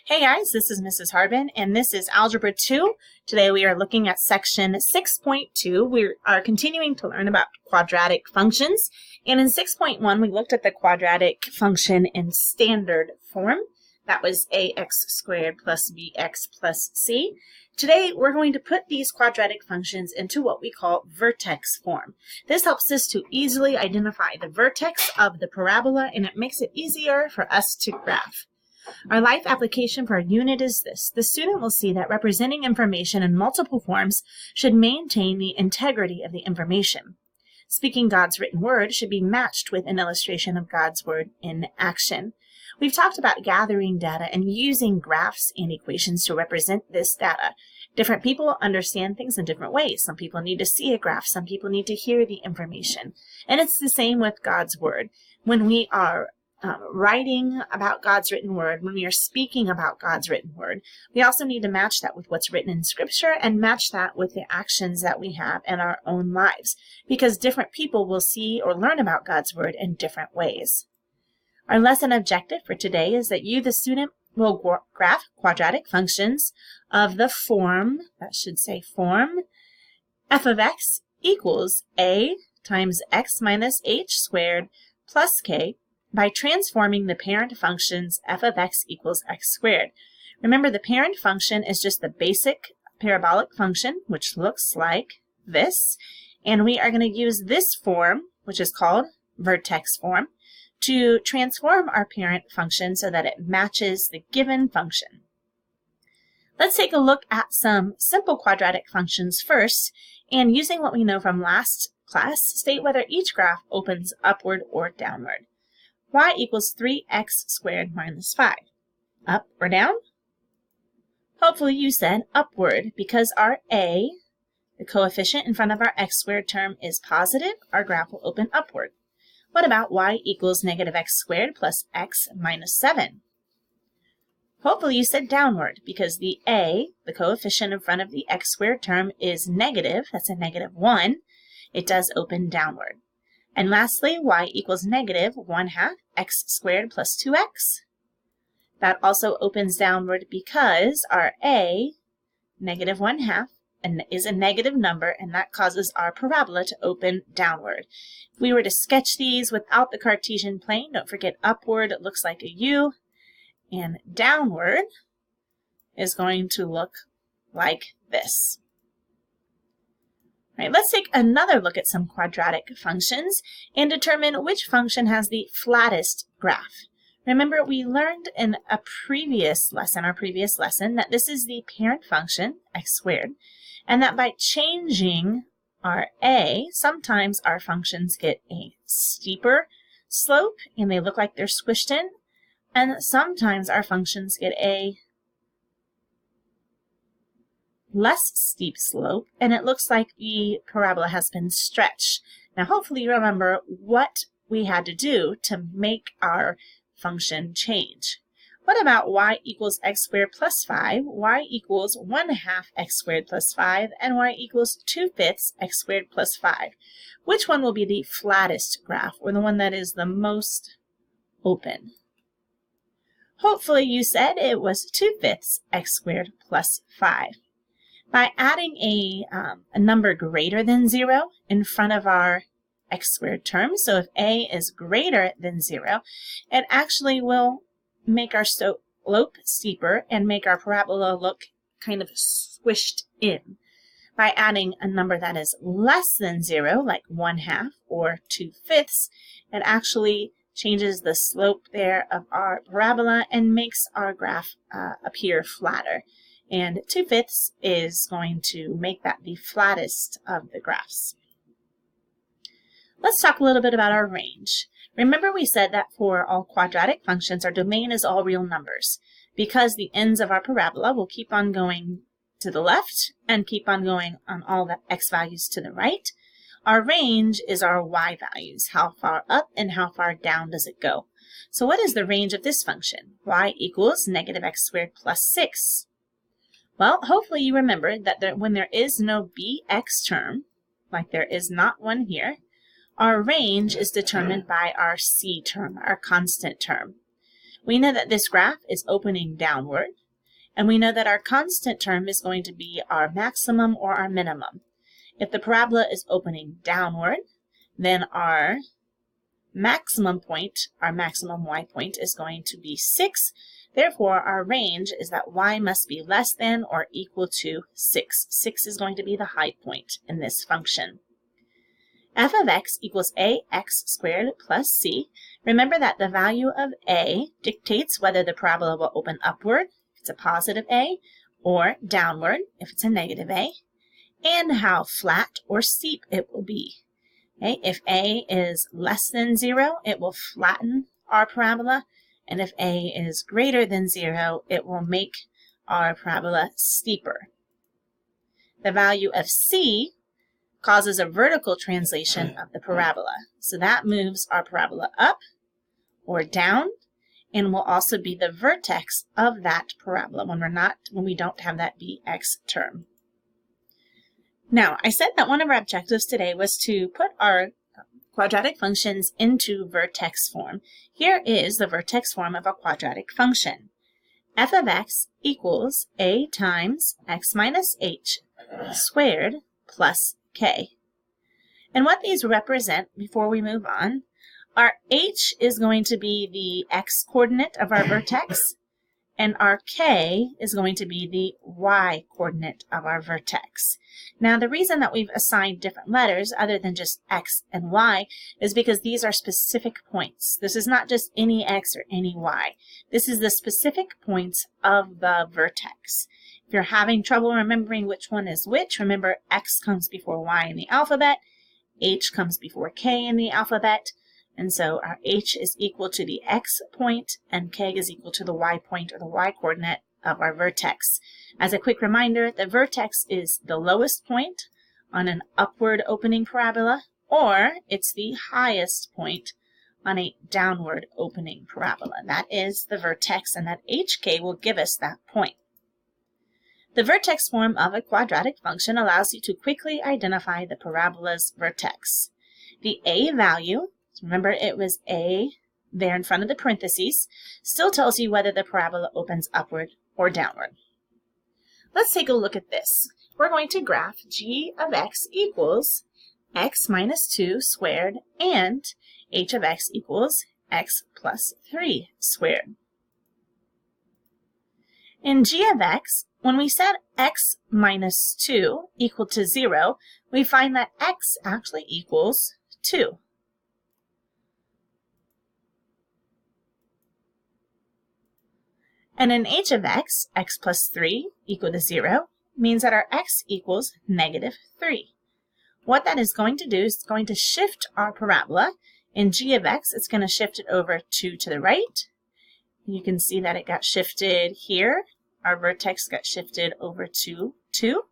Hey guys, this is Mrs. Harbin, and this is Algebra 2. Today we are looking at section 6.2. We are continuing to learn about quadratic functions, and in 6.1 we looked at the quadratic function in standard form. That was ax squared plus bx plus c. Today we're going to put these quadratic functions into what we call vertex form. This helps us to easily identify the vertex of the parabola, and it makes it easier for us to graph. Our life application for our unit is this. The student will see that representing information in multiple forms should maintain the integrity of the information. Speaking God's written word should be matched with an illustration of God's word in action. We've talked about gathering data and using graphs and equations to represent this data. Different people understand things in different ways. Some people need to see a graph. Some people need to hear the information. And it's the same with God's word. When we are writing about God's written word, when we are speaking about God's written word, we also need to match that with what's written in Scripture and match that with the actions that we have in our own lives, because different people will see or learn about God's word in different ways. Our lesson objective for today is that you, the student, will graph quadratic functions of the form, that should say form, f of x equals a times x minus h squared plus k by transforming the parent functions f of x equals x squared. Remember, the parent function is just the basic parabolic function, which looks like this, and we are going to use this form, which is called vertex form, to transform our parent function so that it matches the given function. Let's take a look at some simple quadratic functions first, and using what we know from last class, state whether each graph opens upward or downward. Y equals 3x squared minus 5. Up or down? Hopefully you said upward, because our a, the coefficient in front of our x squared term, is positive. Our graph will open upward. What about y equals negative x squared plus x minus 7? Hopefully you said downward, because the a, the coefficient in front of the x squared term, is negative. That's a negative 1. It does open downward. And lastly, y equals negative 1/2 x squared plus 2x. That also opens downward because our a, negative 1/2, is a negative number, and that causes our parabola to open downward. If we were to sketch these without the Cartesian plane, don't forget upward, it looks like a U, and downward is going to look like this. All right, let's take another look at some quadratic functions and determine which function has the flattest graph. Remember, we learned in our previous lesson, that this is the parent function, x squared, and that by changing our a, sometimes our functions get a steeper slope and they look like they're squished in, and sometimes our functions get a less steep slope, and it looks like the parabola has been stretched. Now, hopefully you remember what we had to do to make our function change. What about y equals x squared plus 5, y equals 1/2 x squared plus 5, and y equals 2/5 x squared plus 5? Which one will be the flattest graph, or the one that is the most open? Hopefully you said it was 2/5 x squared plus 5. By adding a number greater than 0 in front of our x squared term, so if a is greater than 0, it actually will make our slope steeper and make our parabola look kind of squished in. By adding a number that is less than 0, like 1/2 or 2/5, it actually changes the slope there of our parabola and makes our graph appear flatter. And 2/5 is going to make that the flattest of the graphs. Let's talk a little bit about our range. Remember, we said that for all quadratic functions, our domain is all real numbers, because the ends of our parabola will keep on going to the left and keep on going on all the x values to the right. Our range is our y values. How far up and how far down does it go? So what is the range of this function? Y equals negative x squared plus 6. Well, hopefully you remember that when there is no bx term, like there is not one here, our range is determined by our c term, our constant term. We know that this graph is opening downward, and we know that our constant term is going to be our maximum or our minimum. If the parabola is opening downward, then our maximum point, our maximum y point, is going to be 6. Therefore, our range is that y must be less than or equal to 6. 6 is going to be the high point in this function. F of x equals ax squared plus c. Remember that the value of a dictates whether the parabola will open upward, if it's a positive a, or downward, if it's a negative a, and how flat or steep it will be. Okay? If a is less than 0, it will flatten our parabola, and if a is greater than 0, it will make our parabola steeper. The value of c causes a vertical translation of the parabola. So that moves our parabola up or down, and will also be the vertex of that parabola when we don't have that bx term. Now, I said that one of our objectives today was to put our quadratic functions into vertex form. Here is the vertex form of a quadratic function. F of x equals a times x minus h squared plus k. And what these represent, before we move on, our h is going to be the x coordinate of our vertex, and our k is going to be the y coordinate of our vertex. Now, the reason that we've assigned different letters other than just x and y is because these are specific points. This is not just any x or any y. This is the specific points of the vertex. If you're having trouble remembering which one is which, remember x comes before y in the alphabet, h comes before k in the alphabet, and so our h is equal to the x point and k is equal to the y point or the y coordinate of our vertex. As a quick reminder, the vertex is the lowest point on an upward opening parabola, or it's the highest point on a downward opening parabola. That is the vertex, and that hk will give us that point. The vertex form of a quadratic function allows you to quickly identify the parabola's vertex. The a value, remember it was a there in front of the parentheses, still tells you whether the parabola opens upward or downward. Let's take a look at this. We're going to graph g of x equals x minus 2 squared and h of x equals x plus 3 squared. In g of x, when we set x minus 2 equal to 0, we find that x actually equals 2. And in h of x, x plus 3 equal to 0, means that our x equals negative 3. What that is going to do is it's going to shift our parabola. In g of x, it's going to shift it over 2 to the right. You can see that it got shifted here. Our vertex got shifted over to 2.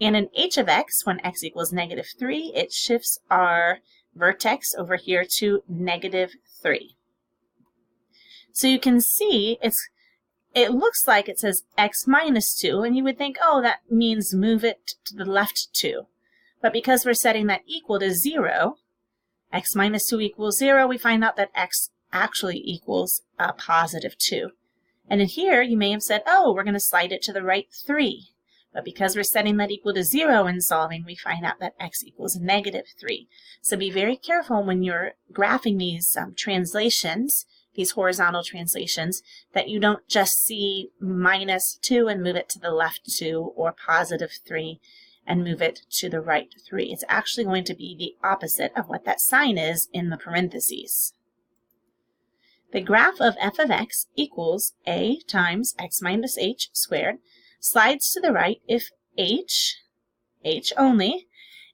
And in h of x, when x equals negative 3, it shifts our vertex over here to negative 3. So you can see it looks like it says x minus 2, and you would think, oh, that means move it to the left 2. But because we're setting that equal to 0, x minus 2 equals 0, we find out that x actually equals a positive 2. And in here, you may have said, oh, we're going to slide it to the right 3. But because we're setting that equal to 0 in solving, we find out that x equals negative 3. So be very careful when you're graphing these translations, these horizontal translations, that you don't just see minus 2 and move it to the left 2, or positive 3 and move it to the right 3. It's actually going to be the opposite of what that sign is in the parentheses. The graph of f of x equals a times x minus h squared slides to the right if h only,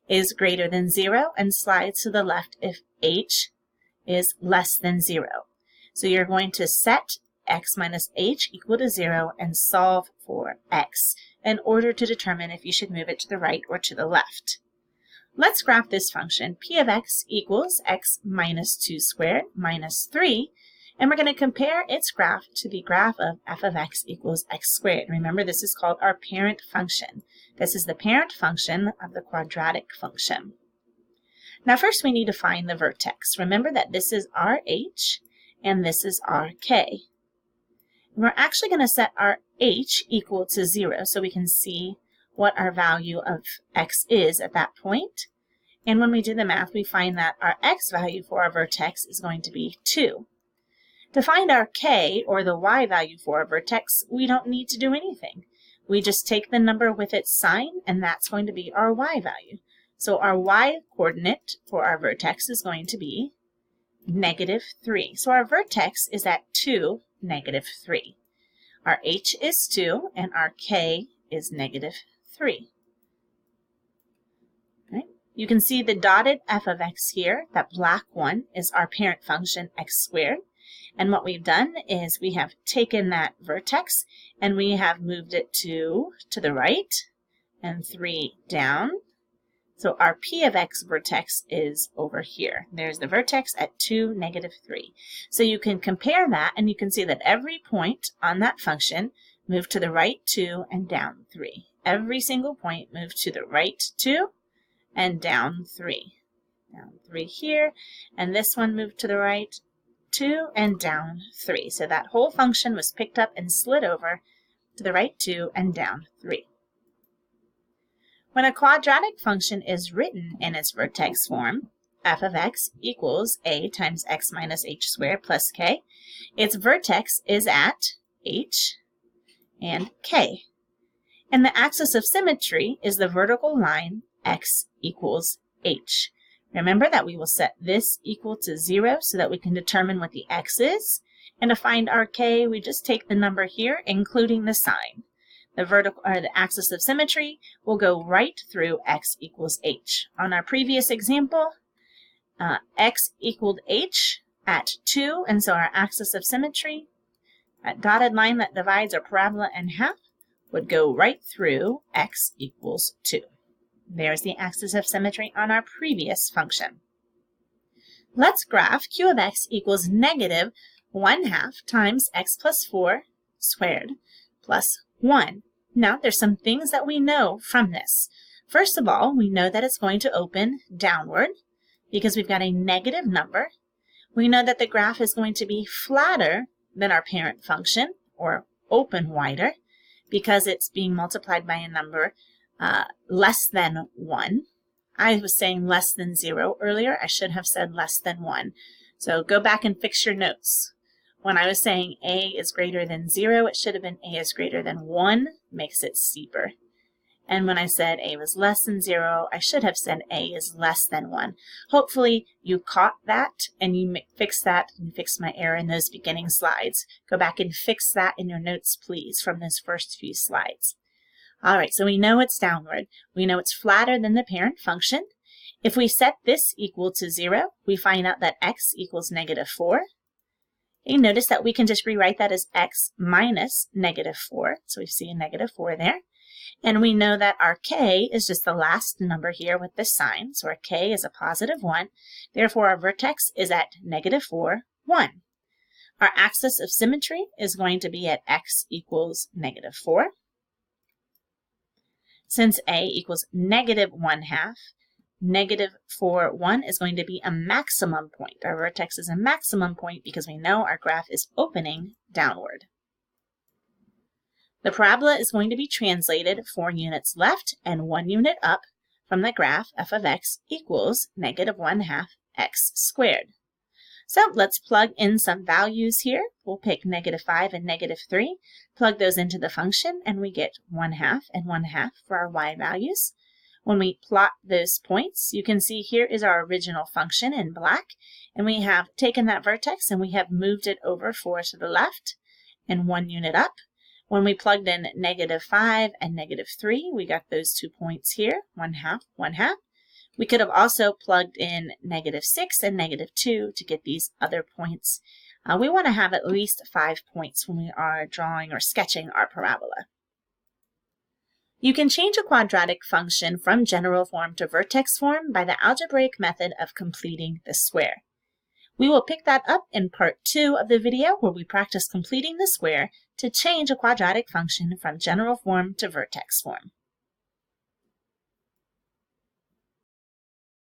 is greater than 0, and slides to the left if h is less than 0. So you're going to set x minus h equal to 0 and solve for x in order to determine if you should move it to the right or to the left. Let's graph this function. P of x equals x minus 2 squared minus 3. And we're going to compare its graph to the graph of f of x equals x squared. Remember, this is called our parent function. This is the parent function of the quadratic function. Now first we need to find the vertex. Remember that this is our h and this is our k. We're actually going to set our h equal to 0 so we can see what our value of x is at that point. And when we do the math, we find that our x value for our vertex is going to be 2. To find our k, or the y value for our vertex, we don't need to do anything. We just take the number with its sign, and that's going to be our y value. So our y coordinate for our vertex is going to be -3. So our vertex is at 2, -3. Our h is 2, and our k is -3. Okay. You can see the dotted f of x here. That black one is our parent function x squared. And what we've done is we have taken that vertex and we have moved it 2 to the right and 3 down. So our p of x vertex is over here. There's the vertex at 2, -3. So you can compare that and you can see that every point on that function moved to the right 2 and down 3. Every single point moved to the right 2 and down 3. Down 3 here, and this one moved to the right 2 and down 3. So that whole function was picked up and slid over to the right 2 and down 3. When a quadratic function is written in its vertex form, f of x equals a times x minus h squared plus k, its vertex is at h and k. And the axis of symmetry is the vertical line x equals h. Remember that we will set this equal to 0 so that we can determine what the x is. And to find our k, we just take the number here, including the sign. The vertical, or the axis of symmetry will go right through x equals h. On our previous example, x equaled h at 2, and so our axis of symmetry, that dotted line that divides our parabola in half, would go right through x equals 2. There's the axis of symmetry on our previous function. Let's graph q of x equals -1/2 times x plus 4 squared plus 1. Now, there's some things that we know from this. First of all, we know that it's going to open downward because we've got a negative number. We know that the graph is going to be flatter than our parent function, or open wider, because it's being multiplied by a number less than 1. I was saying less than 0 earlier. I should have said less than 1. So go back and fix your notes. When I was saying a is greater than 0, it should have been a is greater than 1, makes it steeper. And when I said a was less than 0, I should have said a is less than 1. Hopefully you caught that and you fixed that and fixed my error in those beginning slides. Go back and fix that in your notes, please, from those first few slides. All right, so we know it's downward. We know it's flatter than the parent function. If we set this equal to 0, we find out that x equals -4. You notice that we can just rewrite that as x minus -4. So we see a -4 there. And we know that our k is just the last number here with this sign. So our k is a positive 1. Therefore, our vertex is at -4, 1. Our axis of symmetry is going to be at x equals -4. Since a equals -1/2, -4, 1 is going to be a maximum point. Our vertex is a maximum point because we know our graph is opening downward. The parabola is going to be translated 4 units left and 1 unit up from the graph f of x equals -1/2 x squared. So let's plug in some values here. We'll pick -5 and -3, plug those into the function, and we get 1/2 and 1/2 for our y values. When we plot those points, you can see here is our original function in black, and we have taken that vertex and we have moved it over 4 to the left and 1 unit up. When we plugged in -5 and -3, we got those 2 points here, 1/2, 1/2. We could have also plugged in -6 and -2 to get these other points. We want to have at least 5 points when we are drawing or sketching our parabola. You can change a quadratic function from general form to vertex form by the algebraic method of completing the square. We will pick that up in part 2 of the video where we practice completing the square to change a quadratic function from general form to vertex form.